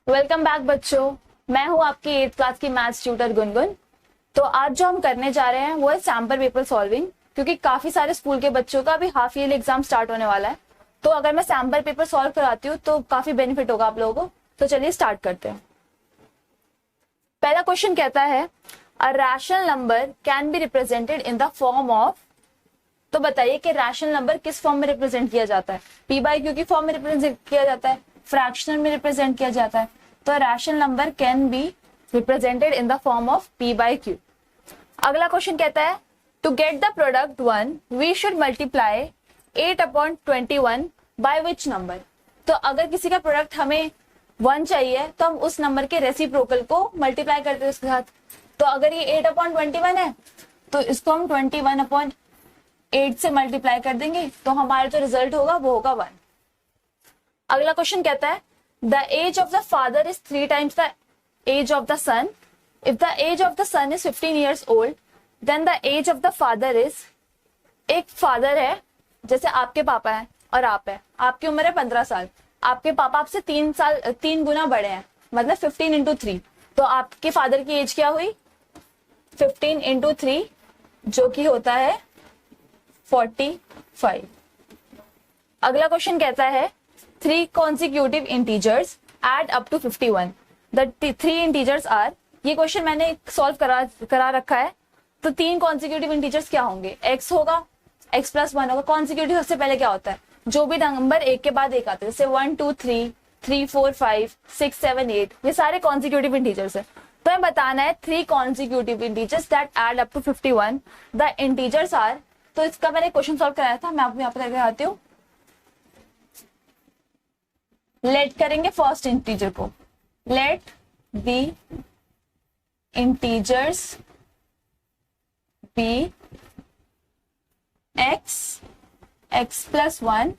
Welcome back बच्चों। मैं हूं आपकी 8th क्लास की मैथ्स ट्यूटर गुनगुन। तो आज जो हम करने जा रहे हैं वो है सैम्पल पेपर सॉल्विंग, क्योंकि काफी सारे स्कूल के बच्चों का अभी हाफ ईयरली एग्जाम स्टार्ट होने वाला है। तो अगर मैं सैम्पल पेपर सॉल्व कराती हूँ तो काफी बेनिफिट होगा आप लोगों को। तो चलिए स्टार्ट करते हैं। पहला क्वेश्चन कहता है a rational number can be represented in the form of. तो बताइए कि रैशनल नंबर किस फॉर्म में रिप्रेजेंट किया जाता है। पी बाई क्यू की फॉर्म में रिप्रेजेंट किया जाता है, फ्रैक्शनल में रिप्रेजेंट किया जाता है। तो rational number can be represented in the form of P by Q. अगला क्वेश्चन कहता है to get the product 1 we should multiply 8/21 by which number. तो अगर किसी का प्रोडक्ट हमें 1 चाहिए तो हम उस नंबर के रेसिप्रोकल को मल्टीप्लाई करते हैं उसके साथ। तो अगर ये 8/21 है तो इसको हम 21/8 से मल्टीप्लाई कर देंगे, तो हमारा जो रिजल्ट होगा वो होगा 1। अगला क्वेश्चन कहता है the age of the father is 3 times the age of the son. If the age of the son is 15 years old, then the age of the father is. एक फादर है, जैसे आपके पापा है और आप है, आपकी उम्र है 15 साल, आपके पापा आपसे 3 गुना बड़े हैं, मतलब 15 into 3। तो आपके फादर की एज क्या हुई 15 into 3, जो कि होता है 45। अगला क्वेश्चन कहता है 3 consecutive integers add up to 51. The 3 integers are। ये क्वेश्चन मैंने सॉल्व करा रखा है। तो 3 consecutive integers क्या होंगे, x होगा, x plus 1 होगा। consecutive सबसे पहले क्या होता है, जो भी नंबर एक के बाद एक आते हैं, जैसे 1 2 3 3 4 5 6 7 8, ये सारे consecutive integers है। तो हमें बताना है 3 consecutive integers that add up to 51. The integers are। तो इसका मैंने क्वेश्चन सॉल्व कराया था, मैं आपको यहाँ पर करके आती हूँ। लेट करेंगे फर्स्ट इंटीजर को, let be integers be X, X plus 1,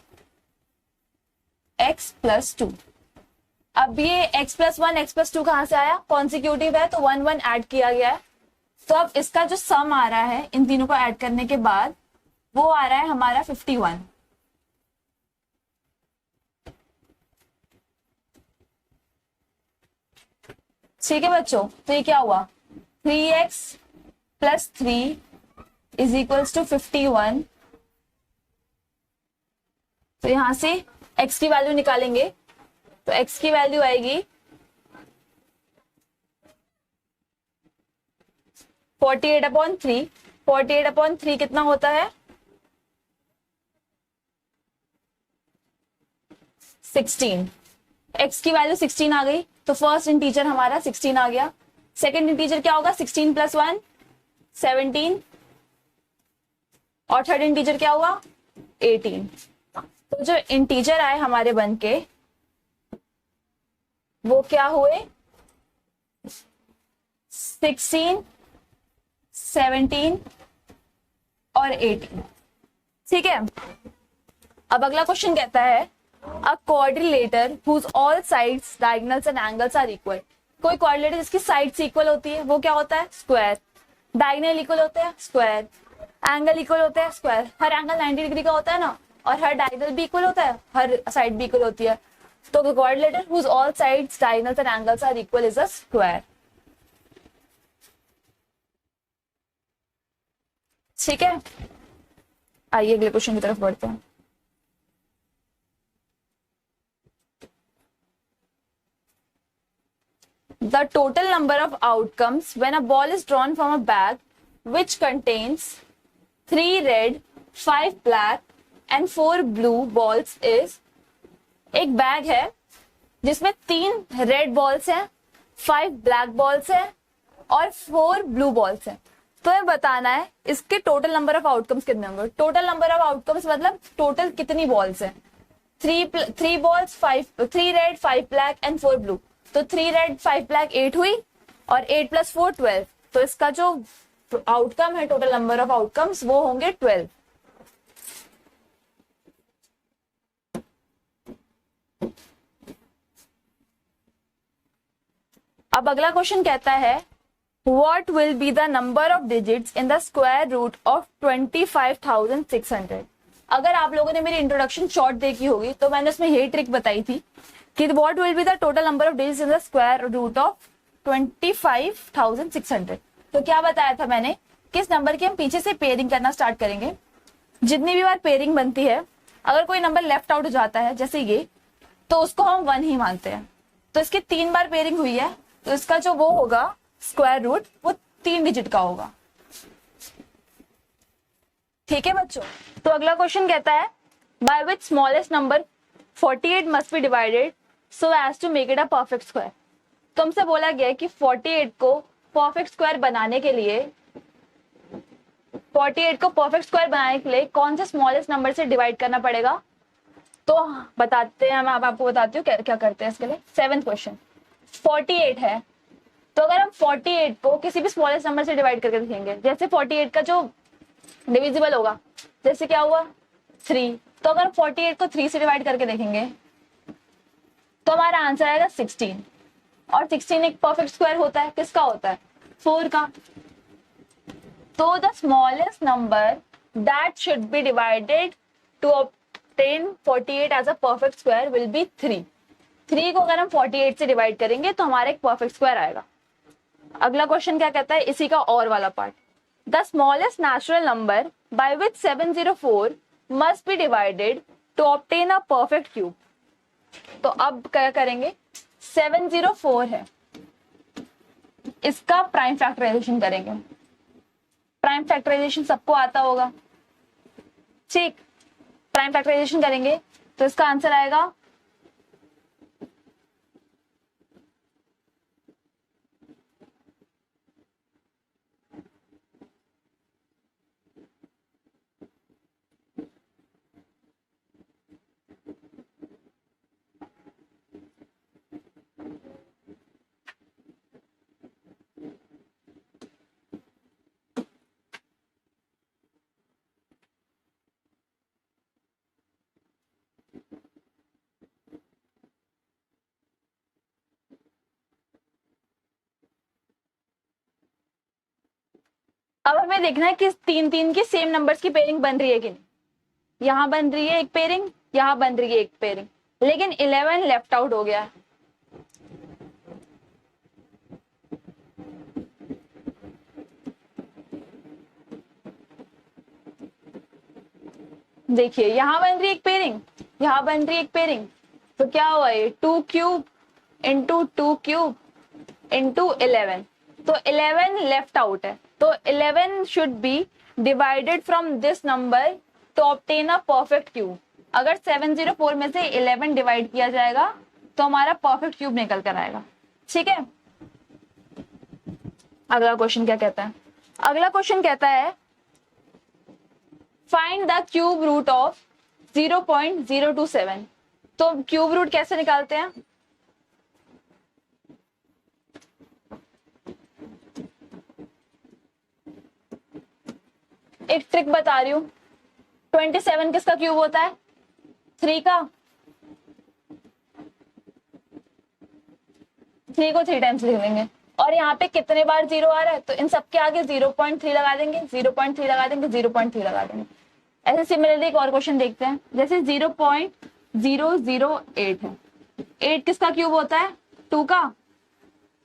X plus 2। अब ये x प्लस 1 x प्लस 2 कहां से आया, कॉन्सिक्यूटिव है तो 1 1 ऐड किया गया है। तो अब इसका जो सम आ रहा है इन तीनों को ऐड करने के बाद वो आ रहा है हमारा 51। ठीक है बच्चों, तो ये क्या हुआ 3x plus 3 is equals to 51। तो यहां से x की वैल्यू निकालेंगे, तो x की वैल्यू आएगी 48/3। 48/3 कितना होता है 16। x की वैल्यू 16 आ गई, तो फर्स्ट इंटीजर हमारा 16 आ गया। सेकंड इंटीजर क्या होगा 16 प्लस 1 17, और थर्ड इंटीजर क्या हुआ 18। तो जो इंटीजर आए हमारे बन के वो क्या हुए 16 17 और 18। ठीक है, अब अगला क्वेश्चन कहता है A quadrilateral whose all sides, diagonals and angles are equal। कोई क्वाड्रिलेटर जिसकी साइड्स इक्वल होती है वो क्या होता है स्क्वायर, डायगोनल इक्वल होते हैं स्क्वायर, एंगल इक्वल होता है स्क्वायर। हर एंगल 90 डिग्री का होता है ना, और हर डायगोनल भी इक्वल होता है, हर साइड भी इक्वल होती है। तो quadrilateral whose all sides, diagonals and angles are equal is a square। ठीक है, आइए अगले क्वेश्चन की तरफ बढ़ते हैं। The total number of outcomes when a ball is drawn from a bag which contains 3 red, 5 black and 4 blue balls is। एक bag है जिसमें 3 रेड बॉल्स हैं, 5 ब्लैक बॉल्स हैं और 4 ब्लू बॉल्स हैं। तो ये बताना है इसके टोटल नंबर ऑफ आउटकम्स कितने होंगे। टोटल नंबर ऑफ आउटकम्स मतलब टोटल कितनी बॉल्स हैं, 3 balls, 3 red 5 black and 4 blue. तो 3 रेड 5 ब्लैक 8 हुई, और 8 + 4 12। तो इसका जो आउटकम है टोटल नंबर ऑफ आउटकम्स वो होंगे 12। अब अगला क्वेश्चन कहता है what will be the number of digits in the square root of 25,600। अगर आप लोगों ने मेरी इंट्रोडक्शन शॉर्ट देखी होगी तो मैंने उसमें यही ट्रिक बताई थी कि what will be the total number of digits in the square root of 25,600। तो क्या बताया था मैंने, किस नंबर की हम पीछे से पेयरिंग करना स्टार्ट करेंगे। जितनी भी बार पेयरिंग बनती है, अगर कोई नंबर लेफ्ट आउट हो जाता है जैसे ये, तो उसको हम 1 ही मानते हैं। तो इसकी 3 बार पेयरिंग हुई है, तो इसका जो वो होगा स्क्वायर रूट वो 3 डिजिट का होगा। ठीक है बच्चों। तो अगला क्वेश्चन कहता है by which smallest number 48 must be divided so as to make it a perfect square. तो हमसे बोला गया है कि 48 को परफेक्ट स्क्वायर बनाने के लिए, 48 को परफेक्ट स्क्वायर बनाने के लिए कौन से स्मॉलेस्ट नंबर से डिवाइड करना पड़ेगा। तो बताते हैं, मैं आपको बताती हूँ क्या क्या करते हैं इसके लिए। 7th क्वेश्चन, 48 है, तो अगर हम 48 को किसी भी स्मॉलेस्ट नंबर से डिवाइड करके देखेंगे, जैसे 48 का जो डिविजिबल होगा, जैसे क्या हुआ 3, तो अगर 48 को 3 से डिवाइड करके देखेंगे तो हमारा आंसर आएगा 16। और 16 एक परफेक्ट स्क्वायर होता है, किसका होता है, 4 का। तो the smallest number that should be divided to obtain 48 as a perfect square will be 3। 3 को अगर हम 48 से डिवाइड करेंगे तो हमारा एक परफेक्ट स्क्वायर आएगा। अगला क्वेश्चन क्या कहता है, इसी का और वाला part, the smallest natural number by which 704 must be divided to obtain a perfect cube. तो अब क्या करेंगे, 704 है, इसका प्राइम फैक्टराइजेशन करेंगे। प्राइम फैक्टराइजेशन सबको आता होगा, ठीक। प्राइम फैक्टराइजेशन करेंगे तो इसका आंसर आएगा अब हमें देखना है कि 3 की सेम नंबर्स की पेयरिंग बन रही है कि नहीं। यहां बन रही है एक पेयरिंग, यहां बन रही है एक पेयरिंग, लेकिन 11 लेफ्ट आउट हो गया है। देखिए यहां बन रही है एक पेयरिंग, यहां बन रही है एक पेयरिंग, तो क्या हुआ ये 2 क्यूब इंटू 2 क्यूब इंटू 11, तो 11 लेफ्ट आउट है। तो 11 should be divided from this number two obtain a perfect cube. अगर 704 में से 11 डिवाइड किया जाएगा तो हमारा परफेक्ट क्यूब निकल कर आएगा। ठीक है, अगला क्वेश्चन क्या कहता है, अगला क्वेश्चन कहता है find the cube root of 0.027। तो क्यूब रूट कैसे निकालते हैं, एक ट्रिक बता रही हूं। 27 किसका क्यूब होता है, 3 का। 3 को 3 टाइम्स लिख देंगे, और यहाँ पे कितने बार 0 आ रहा है, तो इन सबके आगे 0.3 लगा देंगे, 0.3 लगा देंगे, 0.3 लगा देंगे। ऐसे सिमिलरली एक और क्वेश्चन देखते हैं, जैसे 0.008 है, 8 किसका क्यूब होता है, 2 का।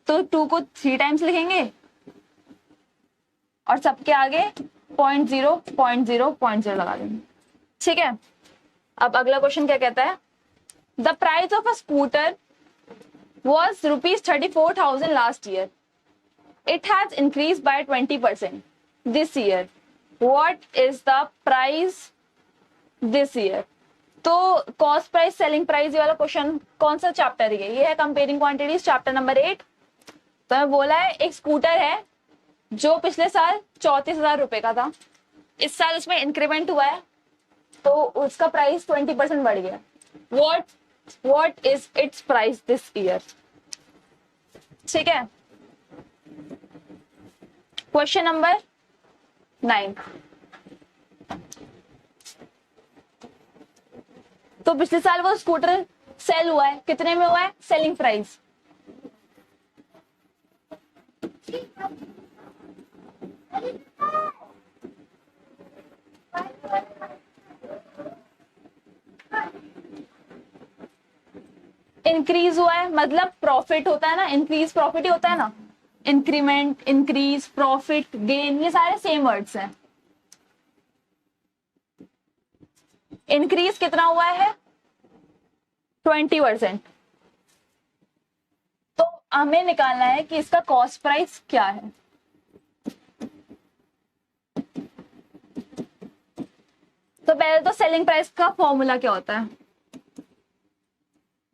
तो 2 को 3 टाइम्स लिखेंगे और सबके आगे 0.0 लगा देंगे। ठीक है, अब अगला क्वेश्चन क्या कहता है, the price of a scooter was rupees 34,000 last year. It has increased by 20% this year. What is the price this year? तो कॉस्ट प्राइस सेलिंग प्राइस, ये वाला क्वेश्चन कौन सा चैप्टर है, ये है कंपेयरिंग क्वांटिटीज चैप्टर नंबर 8। तो मैं बोला है एक स्कूटर है जो पिछले साल 34,000 रुपए का था, इस साल उसमें इंक्रीमेंट हुआ है तो उसका प्राइस 20% बढ़ गया। What is its price this year? ठीक है, क्वेश्चन नंबर 9। तो पिछले साल वो स्कूटर सेल हुआ है, कितने में हुआ है, सेलिंग प्राइस। इंक्रीज हुआ है मतलब प्रॉफिट होता है ना, इंक्रीज प्रॉफिट ही होता है ना, इंक्रीमेंट, इंक्रीज, प्रॉफिट, गेन, ये सारे सेम वर्ड्स हैं। इंक्रीज कितना हुआ है? 20%। तो हमें निकालना है कि इसका कॉस्ट प्राइस क्या है। तो पहले तो सेलिंग प्राइस का फॉर्मूला क्या होता है?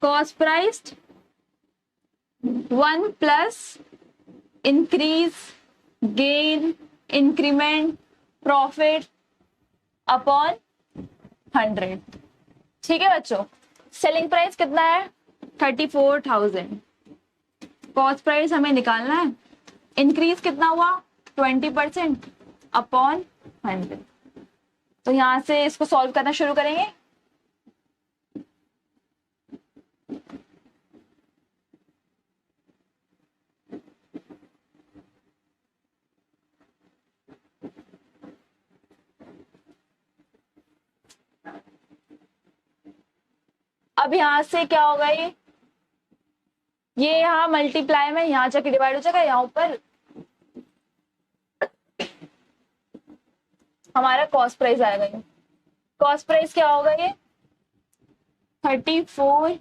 Cost price 1 plus increase, gain, increment, profit upon 100। ठीक है बच्चों, सेलिंग प्राइस कितना है? 34,000। कॉस्ट प्राइस हमें निकालना है, इंक्रीज कितना हुआ? 20% अपॉन 100। तो यहां से इसको सॉल्व करना शुरू करेंगे। अब यहां से क्या होगा, ये यहाँ मल्टीप्लाई में यहाँ जाके डिवाइड हो जाएगा, यहाँ ऊपर हमारा कॉस्ट प्राइस आएगा। ये कॉस्ट प्राइस क्या होगा? ये 34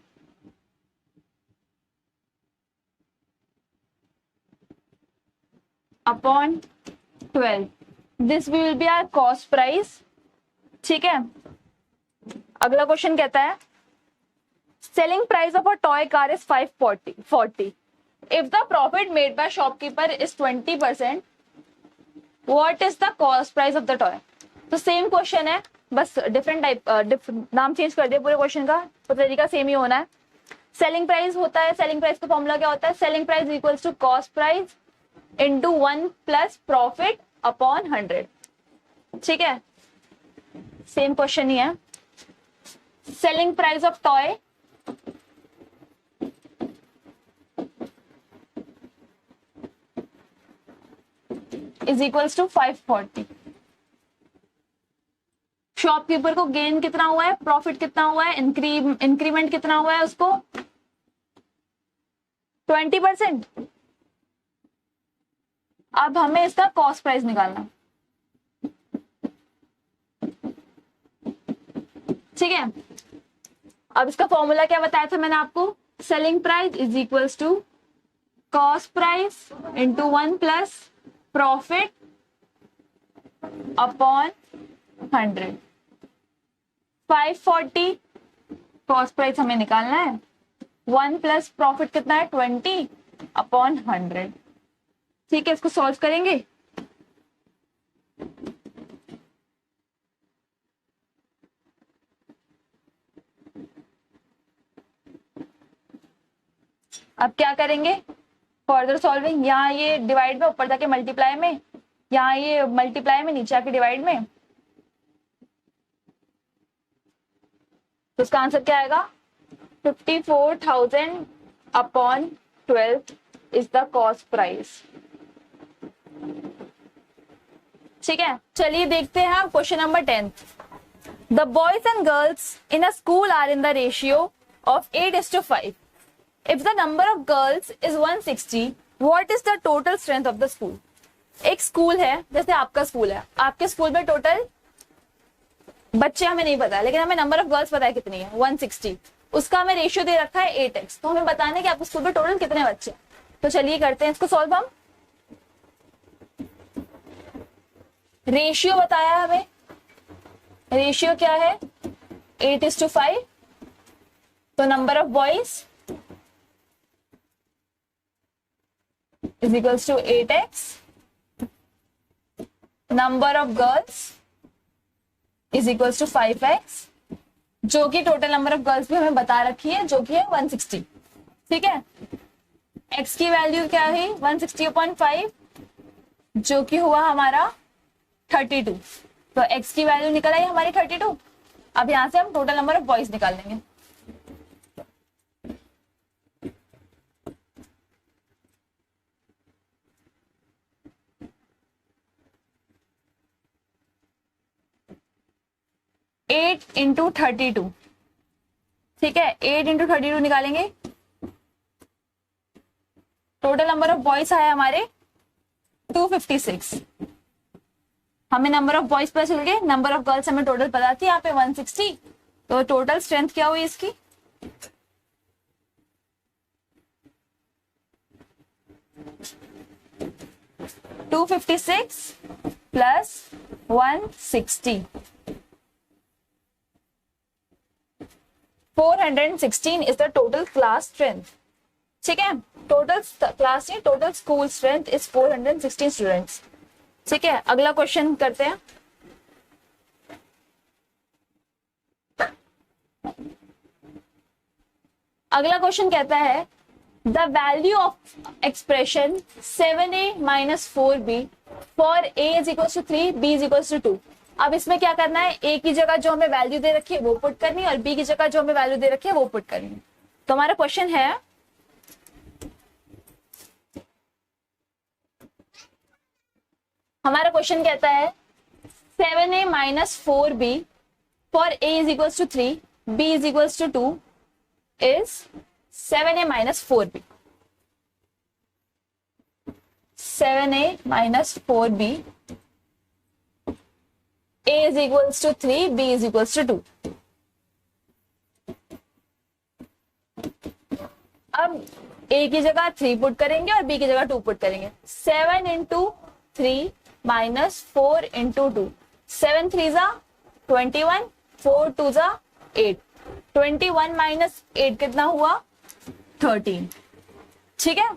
upon 12। This will be our cost price. ठीक है, अगला क्वेश्चन कहता है selling price of a toy car is 540. If the profit made by shopkeeper is 20%, what is the cost price of the toy? तो same question है, बस different type, नाम change कर दिया पूरे क्वेश्चन का, तो तरीका सेम ही होना है। सेलिंग प्राइस होता है, सेलिंग प्राइस का फॉर्मूला क्या होता है? Selling price equals to cost price into 1 plus profit upon 100। ठीक है, सेम क्वेश्चन ही है। Selling price of toy is equals to 540। Shopkeeper को गेन कितना हुआ है, प्रॉफिट कितना हुआ है, इंक्रीमेंट कितना हुआ है उसको? 20%। अब हमें इसका कॉस्ट प्राइस निकालना। ठीक है, अब इसका फॉर्मूला क्या बताया था मैंने आपको? Selling price is equals to cost price into 1 plus profit upon 100। 540 cost price हमें निकालना है, 1 प्लस प्रॉफिट कितना है? 20 अपॉन 100। ठीक है, इसको सॉल्व करेंगे। अब क्या करेंगे? फर्दर सॉल्विंग, यहाँ ये डिवाइड में, ऊपर जाके मल्टीप्लाई में, यहाँ ये मल्टीप्लाई में, नीचे आके डिवाइड में। तो इसका आंसर क्या आएगा? 54,000 upon 12 is the cost price. ठीक है, चलिए देखते हैं question number 10। The boys and girls in a school are in the ratio of 8:5। If the number of girls is 160, what is the total strength of the school? एक school है, जैसे आपका school है, आपके स्कूल में total बच्चे हमें नहीं पता, लेकिन हमें नंबर ऑफ गर्ल्स पता है कितनी है, 160। उसका हमें रेशियो दे रखा है 8x, तो हमें बताना है कि आपके स्कूल में टोटल कितने बच्चे। तो चलिए करते हैं इसको सॉल्व हम। रेशियो बताया हमें, रेशियो क्या है? 8:5। तो number of boys is equals to 8x, number of girls is equals to 5x, जो कि टोटल नंबर ऑफ गर्ल्स भी हमें बता रखी है, जो कि है 160। ठीक है, x की वैल्यू क्या है? 160/5, जो कि हुआ हमारा 32। तो x की वैल्यू निकल आई हमारी 32। अब यहां से हम टोटल नंबर ऑफ बॉयज निकाल लेंगे। Eight into 32। ठीक है, 8 इंटू 32 निकालेंगे टोटल नंबर ऑफ बॉयज आए हमारे 256। हमें नंबर ऑफ बॉयज पता चल गए, नंबर ऑफ गर्ल्स हमें टोटल पता थी यहाँ पे 160। तो टोटल स्ट्रेंथ क्या हुई इसकी, 256 plus 160, 416 is the total class strength. ठीक है, टोटल क्लास नहीं, total school strength is 416 students. ठीक है, अगला क्वेश्चन करते हैं। अगला क्वेश्चन कहता है the value of expression 7a minus 4b for a is equal to 3, b is equal to 2। अब इसमें क्या करना है, a की जगह जो हमें वैल्यू दे रखी है वो पुट करनी है और b की जगह जो हमें वैल्यू दे रखी है वो पुट करनी है। तो हमारा क्वेश्चन है हमारा क्वेश्चन कहता है 7a minus 4b for a is equal to 3, b is equal to 2 is 7a minus 4b, 7a minus 4b, a is equals to 3, b is equals to 2। अब a की जगह 3 पुट करेंगे और b की जगह 2 put करेंगे। 7 into 3 minus 4 into 2, 7 3 जा 21, 4 2 जा 8, 21 माइनस 8 कितना हुआ 13। ठीक है,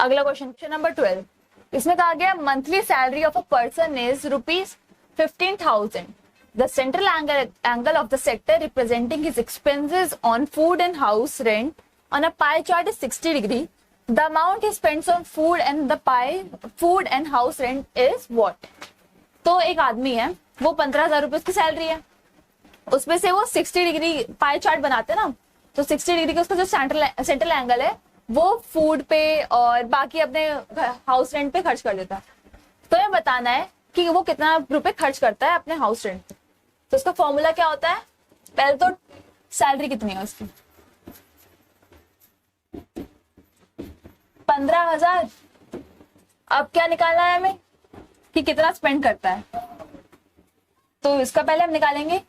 अगला क्वेश्चन नंबर 12। इसमें कहा गया monthly salary of a person is ₹15,000। The central angle of the sector representing his expenses on food and house rent on a pie chart is 60 degree. The amount he spends on food and house rent is what. तो एक आदमी है, वो 15,000 रुपए उसकी salary है, उसमें से वो 60 डिग्री पाई चार्ट बनाते हैं ना, तो 60 डिग्री का उसका जो सेंट्रल एंगल है वो फूड पे और बाकी अपने हाउस रेंट पे खर्च कर देता है। तो ये बताना है कि वो कितना रुपए खर्च करता है अपने हाउस रेंट पे। तो उसका फॉर्मूला क्या होता है, पहले तो सैलरी कितनी है उसकी 15,000। अब क्या निकालना है हमें कि कितना स्पेंड करता है, तो इसका पहले हम निकालेंगे।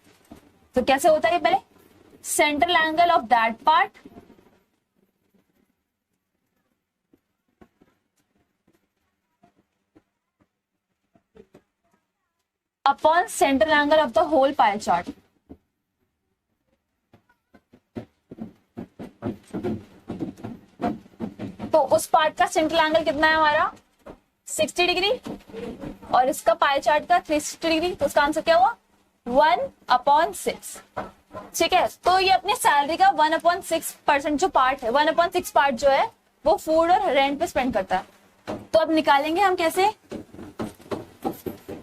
तो कैसे होता है, पहले central angle of that part upon central angle of the whole pie chart. तो उस पार्ट का सेंट्रल एंगल कितना है हमारा 60 डिग्री और इसका पाई चार्ट का 360 डिग्री। तो उसका आंसर क्या हुआ 1/6। ठीक है, तो ये अपने सैलरी का 1/6% जो पार्ट है, 1/6 पार्ट जो है वो फूड और रेंट पे स्पेंड करता है। तो अब निकालेंगे हम कैसे,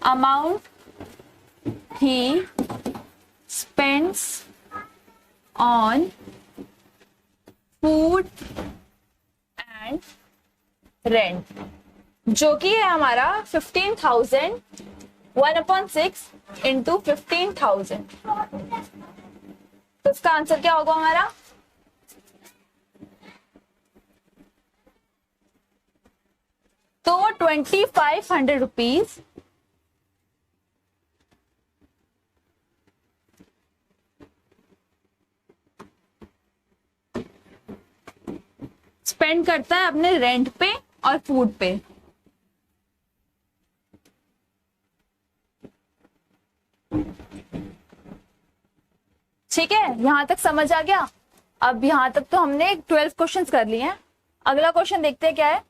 amount he spends on food and rent, जो कि है हमारा 15,000, 1/6 इंटू 15,000। तो इसका आंसर क्या होगा हमारा, तो 2,500 रुपीज स्पेंड करता है अपने रेंट पे और फूड पे। ठीक है, यहां तक समझ आ गया। अब यहां तक तो हमने 12 क्वेश्चंस कर लिए हैं। अगला क्वेश्चन देखते हैं क्या है,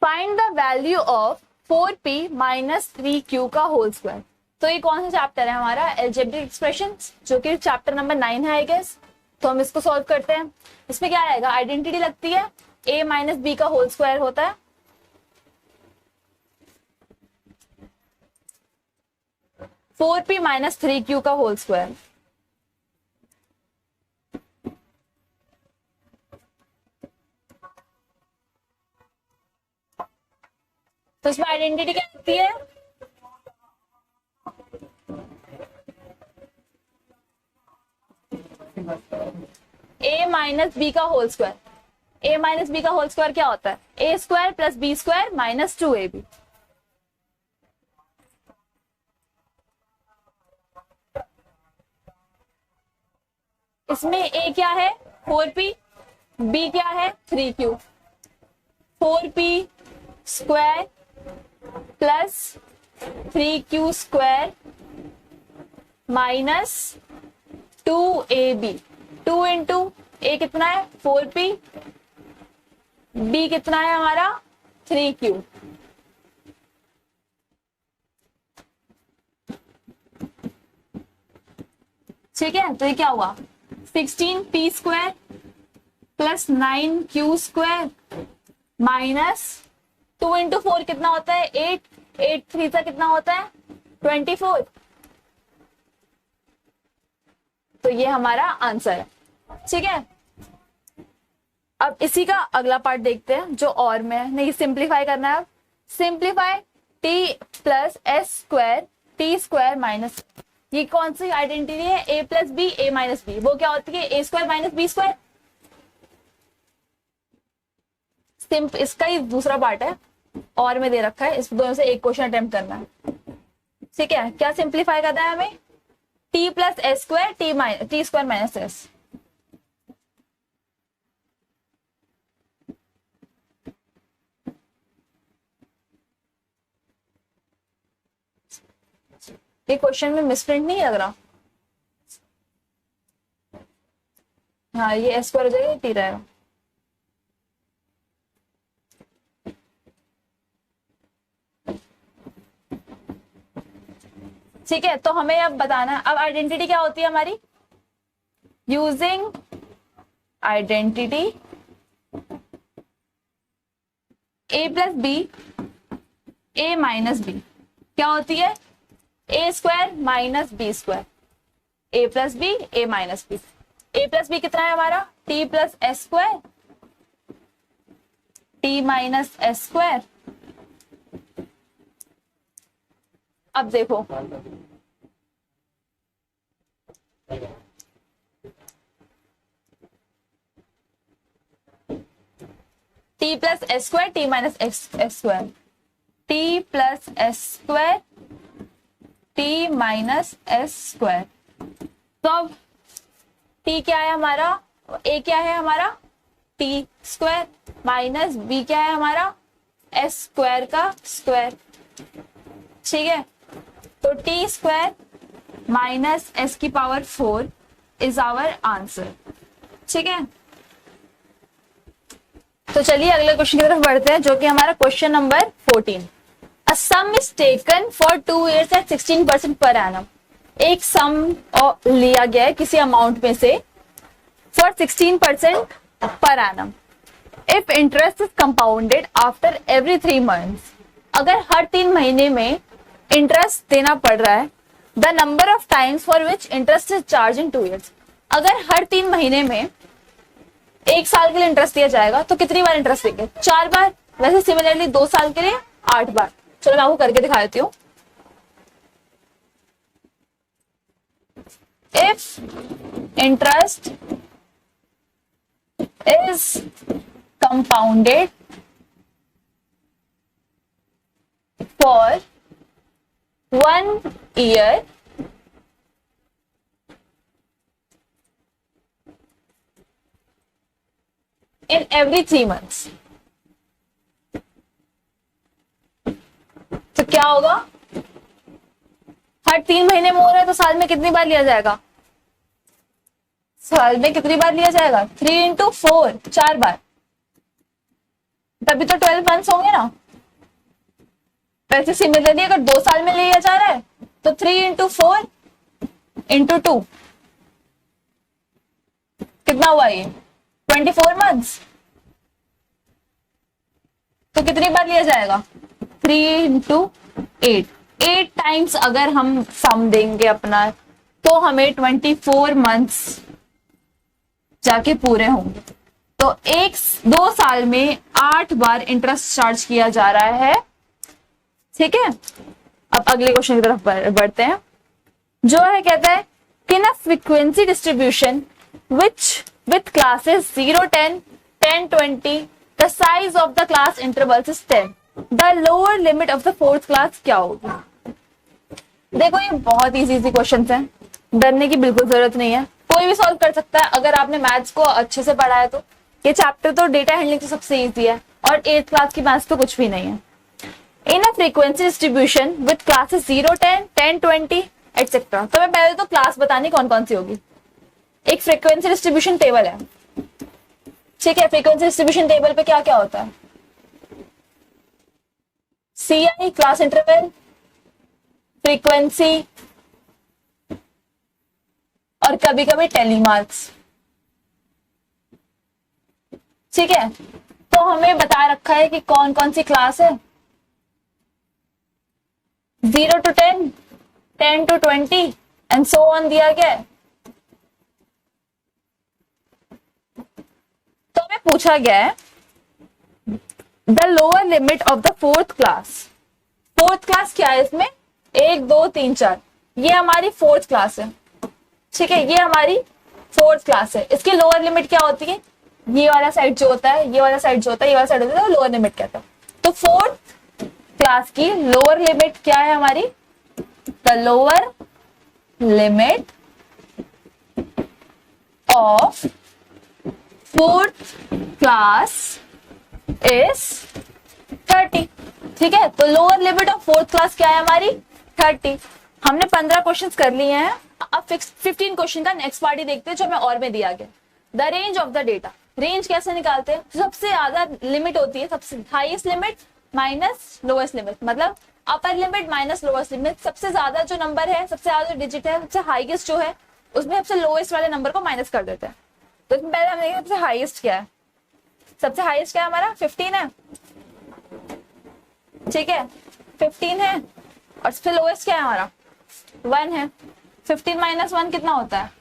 find the value of 4p minus 3q का होल स्क्वायर। तो ये कौन सा चैप्टर है हमारा, अलजेब्रिक एक्सप्रेशंस, जो कि चैप्टर नंबर 9 है आई गेस। तो हम इसको सॉल्व करते हैं। इसमें क्या रहेगा, आइडेंटिटी लगती है, a माइनस बी का होल स्क्वायर होता है, फोर पी माइनस 3q का होल स्क्वायर। तो इसमें आइडेंटिटी क्या लगती है, a माइनस बी का whole square. A minus B का होल स्क्वायर क्या होता है? A square plus B square minus 2ab। इसमें ए क्या है? 4p, बी क्या है? 3q। 4p square plus 3q square minus 2ab। 2 into A कितना है? 4p, बी कितना है हमारा? 3q। ठीक है, तो ये क्या हुआ? 16p square plus 9q square minus 2 into 4 कितना होता है? 8। 8 3 सा कितना होता है? 24। तो ये हमारा आंसर है। ठीक है, अब इसी का अगला पार्ट देखते हैं जो और में नहीं सिंप्लीफाई करना है। अब simplify T plus S square T square minus, ये कौन सी आइडेंटिटी है? ए प्लस बी ए माइनस बी। वो क्या होती है? A square minus B square. सिंप इसका ही दूसरा पार्ट है और में दे रखा है, इस दोनों से एक क्वेश्चन अटेम्प्ट करना है। ठीक है, क्या सिंप्लीफाई करना है हमें? T plus S square T square minus S. ये क्वेश्चन में मिसप्रिंट नहीं लग रहा? हाँ, ये एस स्क्वायर हो जाएगा, टी रहेगा। ठीक है, तो हमें अब बताना है, अब आइडेंटिटी क्या होती है हमारी? यूजिंग आइडेंटिटी ए प्लस बी ए माइनस बी क्या होती है? A square minus B square. A plus B A minus B. A plus B कितना है हमारा? T plus S square T minus S square. अब देखो, T plus S square T minus S square, T plus S square T minus S square. तो अब T क्या है हमारा? ए क्या है हमारा? टी स्क्वायर माइनस बी क्या है हमारा? एस स्क्वायर का स्क्वायर। ठीक है, तो टी स्क्वायर माइनस एस की पावर 4 इज आवर आंसर। ठीक है, तो चलिए अगले क्वेश्चन की तरफ बढ़ते हैं जो कि हमारा question number 14। A sum is taken for 2 years at 16% per annum। एक सम लिया गया है किसी अमाउंट में से for 16% per annum। If interest is compounded after every 3 months, अगर हर 3 महीने में इंटरेस्ट देना पड़ रहा है, the number of times for which interest is charged in 2 years। अगर हर 3 महीने में 1 साल के लिए इंटरेस्ट दिया जाएगा तो कितनी बार इंटरेस्ट देंगे? 4 बार। वैसे सिमिलरली 2 साल के लिए 8 बार। चलो मैं आपको करके दिखा देती हूँ। If interest is compounded for 1 year in every 3 months, तो क्या होगा? हर 3 महीने में हो रहा है तो साल में कितनी बार लिया जाएगा? साल में कितनी बार लिया जाएगा? 3 इंटू 4 4 बार, तभी तो 12 मंथ्स होंगे ना। वैसे सिमिलरली अगर 2 साल में लिया जा रहा है तो 3 इंटू 4 इंटू 2 कितना हुआ? ये 24 मंथ्स। तो कितनी बार लिया जाएगा? 3 इंटू 8 8 टाइम्स अगर हम सम देंगे अपना तो हमें 24 मंथ्स जाके पूरे होंगे। तो 2 साल में 8 बार इंटरेस्ट चार्ज किया जा रहा है। ठीक है, अब अगले क्वेश्चन की तरफ बढ़ते हैं जो है, कहता है कि ना frequency distribution which with classes 0 10 10, 20, the size of the class intervals is 10. The lower limit of the fourth class क्या होगी? देखो ये बहुत इजी क्वेश्चन हैं, डरने की बिल्कुल जरूरत नहीं है, कोई भी सॉल्व कर सकता है अगर आपने मैथ्स को अच्छे से पढ़ा है तो। ये चैप्टर तो डेटा हैंडलिंग तो सबसे इजी है और 8th क्लास की मैथ्स तो कुछ भी नहीं है। In a frequency distribution with classes 0, 10, 10, 20 etcetera. तो मैं पहले तो क्लास बतानी कौन कौन सी होगी। एक फ्रीक्वेंसी डिस्ट्रीब्यूशन टेबल है, ठीक है। फ्रीक्वेंसी डिस्ट्रीब्यूशन टेबल पे क्या क्या होता है? CI क्लास इंटरवल, फ्रीक्वेंसी और कभी कभी टेलीमार्क्स, ठीक है। तो हमें बता रखा है कि कौन कौन सी क्लास है, 0 to 10, 10 to 20 and so on दिया गया है। तो हमें पूछा गया है the lower limit of the fourth class. Fourth class क्या है इसमें? 1, 2, 3, 4, ये हमारी फोर्थ क्लास है, ठीक है। ये हमारी फोर्थ क्लास है। इसकी लोअर लिमिट क्या होती है? ये वाला साइड जो होता है, ये वाला साइड जो होता है, ये वाला साइड होता है, लोअर लिमिट कहता है। तो फोर्थ क्लास की लोअर लिमिट क्या है हमारी? The lower limit of fourth class is 30, ठीक है। तो lower limit of fourth class क्या है हमारी? 30। हमने 15 क्वेश्चंस कर लिए हैं। अब 15 क्वेश्चन का नेक्स्ट पार्टी देखते हैं जो हमें और में दिया गया। The range of the data. Range कैसे निकालते हैं? सबसे ज्यादा लिमिट होती है, सबसे highest limit minus lowest limit, मतलब upper limit minus lowest limit. सबसे ज्यादा जो नंबर है, सबसे ज्यादा जो डिजिट है, सबसे हाईएस्ट जो है, उसमें सबसे लोएस्ट वाले नंबर को माइनस कर देते हैं। तो इसमें पहले हम देखेंगे सबसे हाईएस्ट क्या है। सबसे हाईएस्ट क्या है हमारा? 15 है, ठीक है, 15 है। और सबसे लोएस्ट क्या है हमारा? 1 है। 15 माइनस 1 कितना होता है?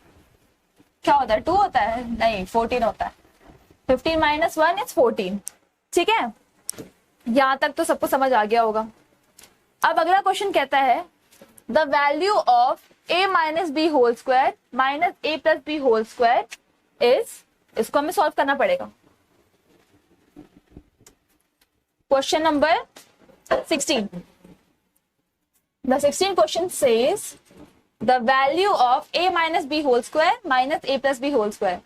क्या होता है? 2 होता है? नहीं, 14 होता है। 15 माइनस 1 इज 14, ठीक है। यहां तक तो सबको समझ आ गया होगा। अब अगला क्वेश्चन कहता है the value of a minus B whole square minus a plus B whole square is, इसको हमें सॉल्व करना पड़ेगा। Question number 16। The 16th question says the value of a minus b whole square minus a plus b whole square.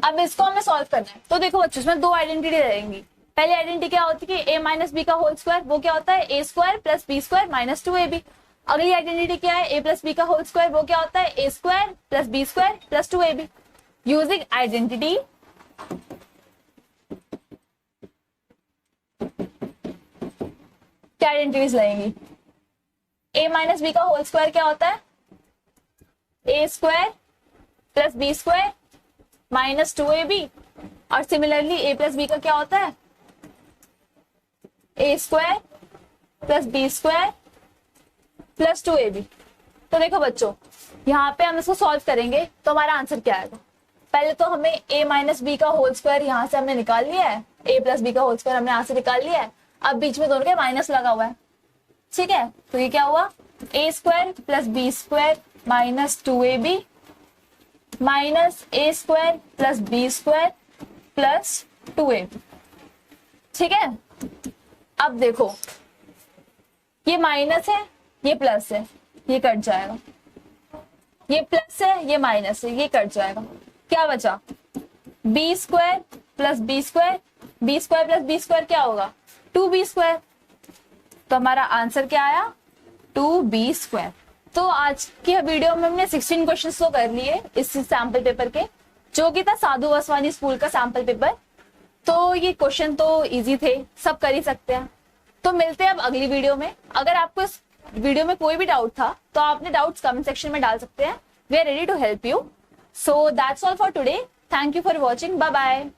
अब इसको हमें solve करना है। तो देखो बच्चों, इसमें दो आइडेंटिटी रहेंगी। पहली आइडेंटिटी क्या होती है? a माइनस बी का होल स्क्वायर, वो क्या होता है? a square plus B square minus 2ab। अगली आइडेंटिटी क्या है? a प्लस बी का होल स्क्वायर, वो क्या होता है? a square plus B square plus 2ab। Using identity क्या आइडेंटिटीज लगेंगी? a माइनस बी का होल स्क्वायर क्या होता है? a square plus B square minus 2ab। और सिमिलरली a प्लस बी का क्या होता है? a square plus B square plus 2ab। तो देखो बच्चों, यहाँ पे हम इसको सॉल्व करेंगे तो हमारा आंसर क्या आएगा? पहले तो हमें a माइनस बी का होल स्क्वायर यहाँ से हमने निकाल लिया है, a प्लस बी का होल स्क्वायर हमने यहाँ से निकाल लिया है। अब बीच में दोनों के माइनस लगा हुआ है, ठीक है। तो ये क्या हुआ? a square plus B square minus 2ab minus a square plus B square plus 2ab, ठीक है। अब देखो, ये माइनस है, ये प्लस है, ये कट जाएगा। ये प्लस है, ये माइनस है, ये कट जाएगा। क्या बचा? B square plus B square, b square plus B square क्या होगा? 2b square. तो हमारा आंसर क्या आया? 2b square. तो आज की वीडियो में हमने 16 क्वेश्चंस तो कर लिए इस सैंपल पेपर के, जो कि था साधु वासवानी स्कूल का सैंपल पेपर। तो ये क्वेश्चन तो इजी थे, सब कर ही सकते हैं। तो मिलते हैं अब अगली वीडियो में। अगर आपको इस वीडियो में कोई भी डाउट था तो आप अपने डाउट्स कमेंट सेक्शन में डाल सकते हैं। We are ready to help you. So that's all for today. Thank you for watching. Bye bye.